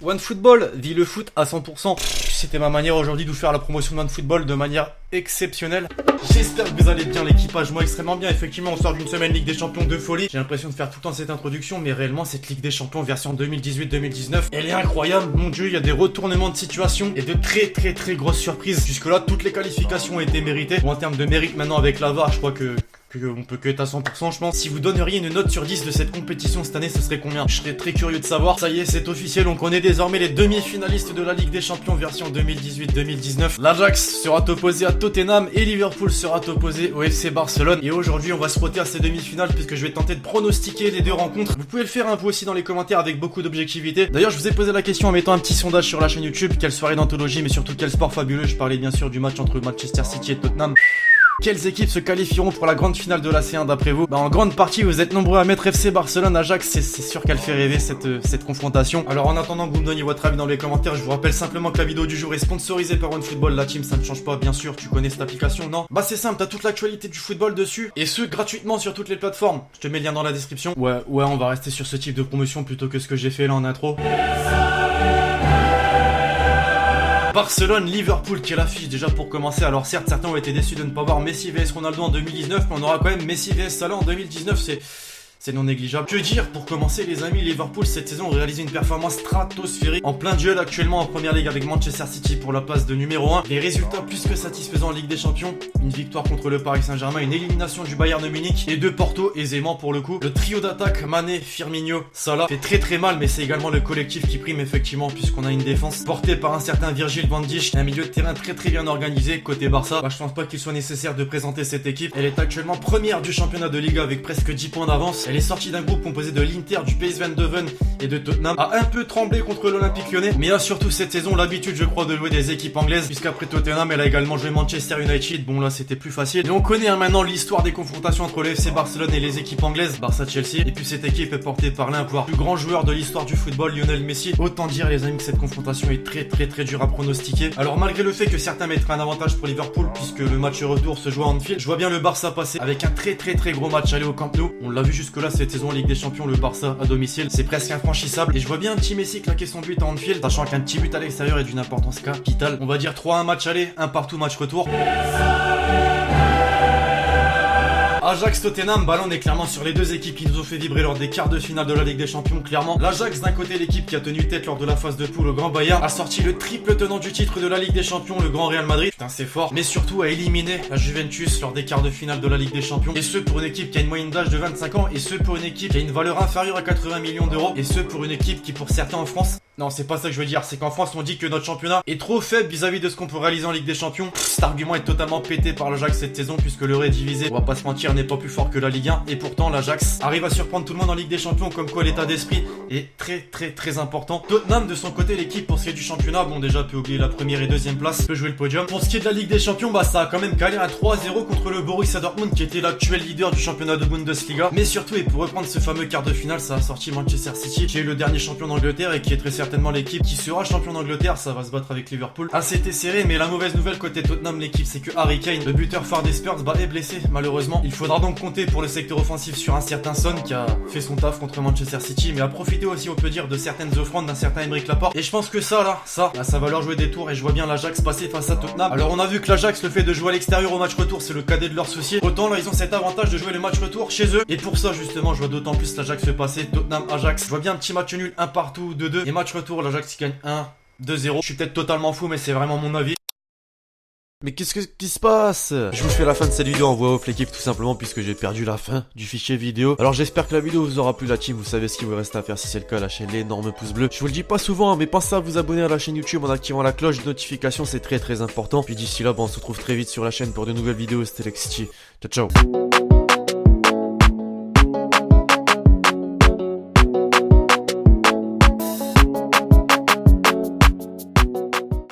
OneFootball vit le foot à 100%. C'était ma manière aujourd'hui de vous faire la promotion de OneFootball de manière exceptionnelle. J'espère que vous allez bien, l'équipage, moi extrêmement bien. Effectivement, on sort d'une semaine Ligue des Champions de folie. J'ai l'impression de faire tout le temps cette introduction, mais réellement cette Ligue des Champions version 2018-2019, elle est incroyable. Mon dieu, il y a des retournements de situation et de très grosses surprises. Jusque là, toutes les qualifications ont été méritées. Bon, en termes de mérite maintenant avec la VAR, je crois que on peut que être à 100%, je pense. Si vous donneriez une note sur 10 de cette compétition cette année, ce serait combien? Je serais très curieux de savoir. Ça y est, c'est officiel, on connaît désormais les demi-finalistes de la Ligue des Champions version 2018-2019. L'Ajax sera opposé à Tottenham et Liverpool sera opposé au FC Barcelone. Et aujourd'hui, on va se frotter à ces demi-finales puisque je vais tenter de pronostiquer les deux rencontres. Vous pouvez le faire vous aussi dans les commentaires avec beaucoup d'objectivité. D'ailleurs, je vous ai posé la question en mettant un petit sondage sur la chaîne YouTube. Quelle soirée d'anthologie, mais surtout quel sport fabuleux. Je parlais bien sûr du match entre Manchester City et Tottenham. Quelles équipes se qualifieront pour la grande finale de la C1 d'après vous? En grande partie, vous êtes nombreux à mettre FC Barcelone, Ajax, c'est sûr qu'elle fait rêver cette confrontation. Alors en attendant que vous me donniez votre avis dans les commentaires, je vous rappelle simplement que la vidéo du jour est sponsorisée par OneFootball. La team, ça ne change pas, bien sûr, tu connais cette application, non? C'est simple, t'as toute l'actualité du football dessus, et ce, gratuitement sur toutes les plateformes. Je te mets le lien dans la description. Ouais, on va rester sur ce type de promotion plutôt que ce que j'ai fait là en intro. Barcelone-Liverpool qui est l'affiche déjà pour commencer. Alors certes, certains ont été déçus de ne pas voir Messi vs Ronaldo en 2019, mais on aura quand même Messi vs Salah en 2019, c'est non négligeable. Que dire pour commencer les amis? Liverpool cette saison a réalisé une performance stratosphérique en plein duel actuellement en première ligue avec Manchester City pour la place de numéro 1. Les résultats plus que satisfaisants en Ligue des Champions, une victoire contre le Paris Saint-Germain, une élimination du Bayern de Munich et de Porto aisément pour le coup. Le trio d'attaque Mané, Firmino, Salah fait très mal, mais c'est également le collectif qui prime effectivement puisqu'on a une défense portée par un certain Virgil van Dijk, un milieu de terrain très bien organisé côté Barça. Je pense pas qu'il soit nécessaire de présenter cette équipe. Elle est actuellement première du championnat de Liga avec presque 10 points d'avance. Elle est sortie d'un groupe composé de l'Inter, du PSV Eindhoven et de Tottenham, a un peu tremblé contre l'Olympique Lyonnais, mais a surtout cette saison l'habitude je crois de jouer des équipes anglaises, puisqu'après Tottenham elle a également joué Manchester United. Bon là c'était plus facile, et on connaît maintenant l'histoire des confrontations entre le FC Barcelone et les équipes anglaises, Barça-Chelsea, et puis cette équipe est portée par l'un voire plus grand joueur de l'histoire du football, Lionel Messi. Autant dire les amis que cette confrontation est très dure à pronostiquer. Alors malgré le fait que certains mettraient un avantage pour Liverpool puisque le match retour se joue à Anfield, je vois bien le Barça passer avec un très gros match aller au Camp Nou. On l'a vu jusque là cette saison en Ligue des Champions, le Barça à domicile c'est presque infranchissable, et je vois bien un petit Messi claquer son but à Anfield, sachant qu'un petit but à l'extérieur est d'une importance capitale. On va dire 3-1 match aller, 1 partout match retour. Ajax-Tottenham, on est clairement sur les deux équipes qui nous ont fait vibrer lors des quarts de finale de la Ligue des Champions, clairement. L'Ajax d'un côté, l'équipe qui a tenu tête lors de la phase de poule au Grand Bayern, a sorti le triple tenant du titre de la Ligue des Champions, le Grand Real Madrid, putain c'est fort, mais surtout a éliminé la Juventus lors des quarts de finale de la Ligue des Champions, et ce pour une équipe qui a une moyenne d'âge de 25 ans, et ce pour une équipe qui a une valeur inférieure à 80 millions d'euros, et ce pour une équipe qui pour certains en France, non c'est pas ça que je veux dire, c'est qu'en France on dit que notre championnat est trop faible vis-à-vis de ce qu'on peut réaliser en Ligue des Champions. Cet argument est totalement pété par l'Ajax cette saison puisque le Ray divisé, on va pas se mentir, n'est pas plus fort que la Ligue 1, et pourtant l'Ajax arrive à surprendre tout le monde en Ligue des Champions, comme quoi l'état d'esprit est très important. Tottenham de son côté, l'équipe pour ce qui est du championnat, bon déjà peut oublier la première et deuxième place, peut jouer le podium. Pour ce qui est de la Ligue des Champions, ça a quand même calé un 3-0 contre le Borussia Dortmund qui était l'actuel leader du championnat de Bundesliga. Mais surtout, et pour reprendre ce fameux quart de finale, ça a sorti Manchester City qui est le dernier champion d'Angleterre et qui est très certainement l'équipe qui sera champion d'Angleterre. Ça va se battre avec Liverpool. C'était serré, mais la mauvaise nouvelle côté Tottenham l'équipe, c'est que Harry Kane, le buteur phare des Spurs, est blessé malheureusement. Il faudra donc compter pour le secteur offensif sur un certain Son qui a fait son taf contre Manchester City, mais a profité aussi on peut dire de certaines offrandes d'un certain Aymeric Laporte. Et je pense que ça va leur jouer des tours, et je vois bien l'Ajax passer face à Tottenham. Alors on a vu que l'Ajax, le fait de jouer à l'extérieur au match retour, c'est le cadet de leur souci. Autant là ils ont cet avantage de jouer le match retour chez eux, et pour ça justement je vois d'autant plus l'Ajax se passer. Tottenham-Ajax, je vois bien un petit match nul, 1 partout, 2-2, et match retour l'Ajax qui gagne 1-2-0. Je suis peut-être totalement fou, mais c'est vraiment mon avis. Mais qu'est-ce qui se passe? Je vous fais la fin de cette vidéo en voix off l'équipe tout simplement puisque j'ai perdu la fin du fichier vidéo. Alors j'espère que la vidéo vous aura plu la team, vous savez ce qu'il vous reste à faire si c'est le cas, lâchez l'énorme pouce bleu. Je vous le dis pas souvent mais pensez à vous abonner à la chaîne YouTube en activant la cloche de notification, c'est très important. Puis d'ici là on se retrouve très vite sur la chaîne pour de nouvelles vidéos, c'était Lexity. Ciao ciao.